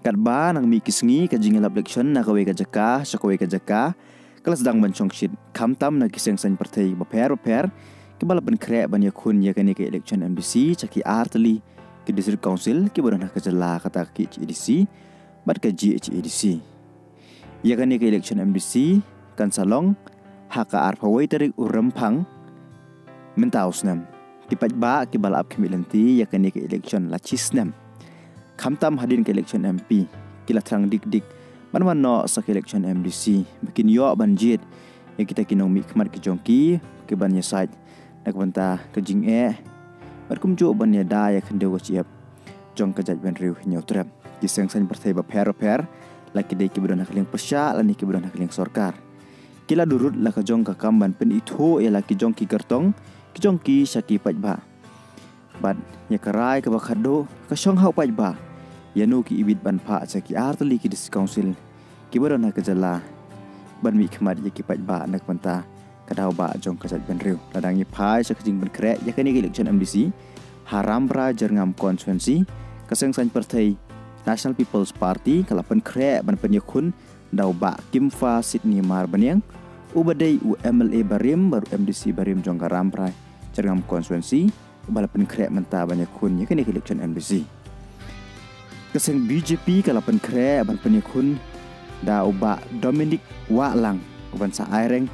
kat ba nang mi kisngi ka jingelap election na kawe ka jaka sakawe ka jaka kelas dang bancong shit kamtam na kiseng san partai baper ke balapan krek ban yakun ya kani ke election MDC caki artli ke district council ke bodan ka jala kata ke EDC bat ka GHEDC ya kani ke election MDC kan salong haka arpawai tarik urampang mentausnam kipat ba ke balap kemilanti ya kani ke election lacisnam kamtam hadin ke election MP kila terang dik man no sa ke election MDC bikin yo banjit ya kita kinong mi kmat ke jongki ke banya site nak banta ke jing barkum jo banya da ya kende wo chiap jong ka jaj ban riu nyotrap kiseng san partai ba per laki dei ke budana keling persya lani ke budana keling sorkar kila durut la ka jong ka kamban pen itu ya laki jong ki gertong ki jong ki syaki paj ba bad ya karai ka bakado ka syong hau paj ba yanu ki ibit ban pha chaki artli ki dis council ki budana ka jala ban mi kmat ya ki paj ba nak banta kadau ba jong ka jaj ban riu ladangi phai sa jing ban krek ya kani election MDC haram pra jerngam konstituensi kaseng san partai National People's Party kalapan krek ban penyekun dau ba kimfa Sydney Mar baniang ubadai UMLA barim baru MDC barim jong karam pra jerngam konstituensi balapan krek menta banyakun ya kani election MDC kaseng BJP kalapan krek ban penyekun dau ba Dominic Walang uban sa aireng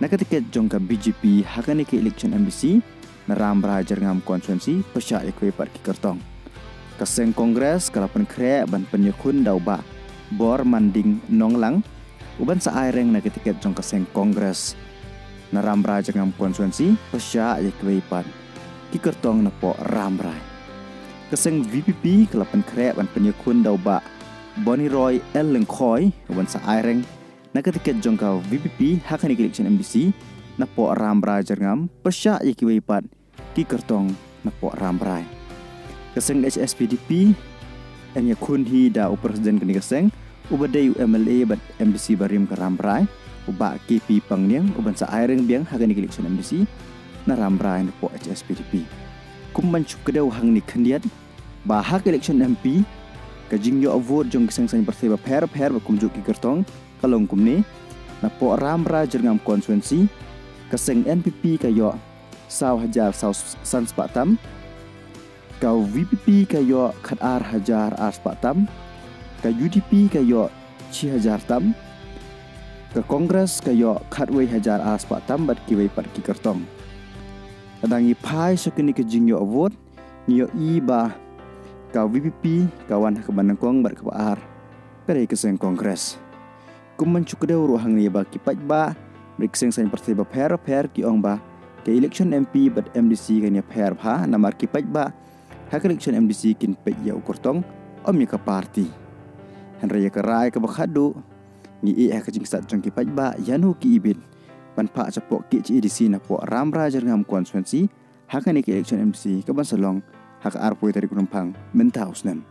nakatiket jong ka BJP hakani ke election MDC na rambra jerngam konstituensi pesya ekwe par ki kertong kaseng kongres kalapan krek ban penyekun dau ba bor manding nonglang uban sa aireng nakatiket jong kaseng kongres na rambra jerngam konstituensi pesya ekwe par ki kertong na po rambra kaseng VPP kalapan krek ban penyekun dau ba Bonnie Roy El Lengkhoy uban sa aireng nakatiket jong ka VPP hakani ke election MDC na po rambra jerngam pesya ekwe par ki kertong na po rambra kaseng HSPDP enya kunhi da presiden kini kaseng ubadai UMLA bat MDC barim ka rambra uba KP pangniang uban sa aireng biang hakani ke election MDC na rambra na po HSPDP kumban chukdew hang ni kandiat ba hak election MP kajing yo vote jong kiseng san partai ba per ba kumjuk ki kertong kalong kumni na po rambra jerngam konstituensi kaseng NPP kayo saw hajar saw san spatam kau VPP kayo khat ar hajar ar spatam ka UDP kayo chi hajar tam ka kongres kayo khat wei hajar ar spatam bat ki wei pat ki kertong adangi phai sakini ke jingyo vote niyo iba kau VPP kawan kebanangkong bat kebaar kare keseng kongres kumman chukdeu ruhang ni ba ki paj ba brikseng san partai ba per ki ong ba ke election MP bat MDC kan ya per pha namar ki paj ba hak election MDC kin pe ya ukurtong om ya ka party han raya ka rai ka bakhadu ni hak jing sat jong ki paj ba yanu ki ibit ban pha chapok ki EDC na po ramra jerngam konstituensi hakani ke election MDC ka ban salong hak arpoi dari kunumpang mentausnem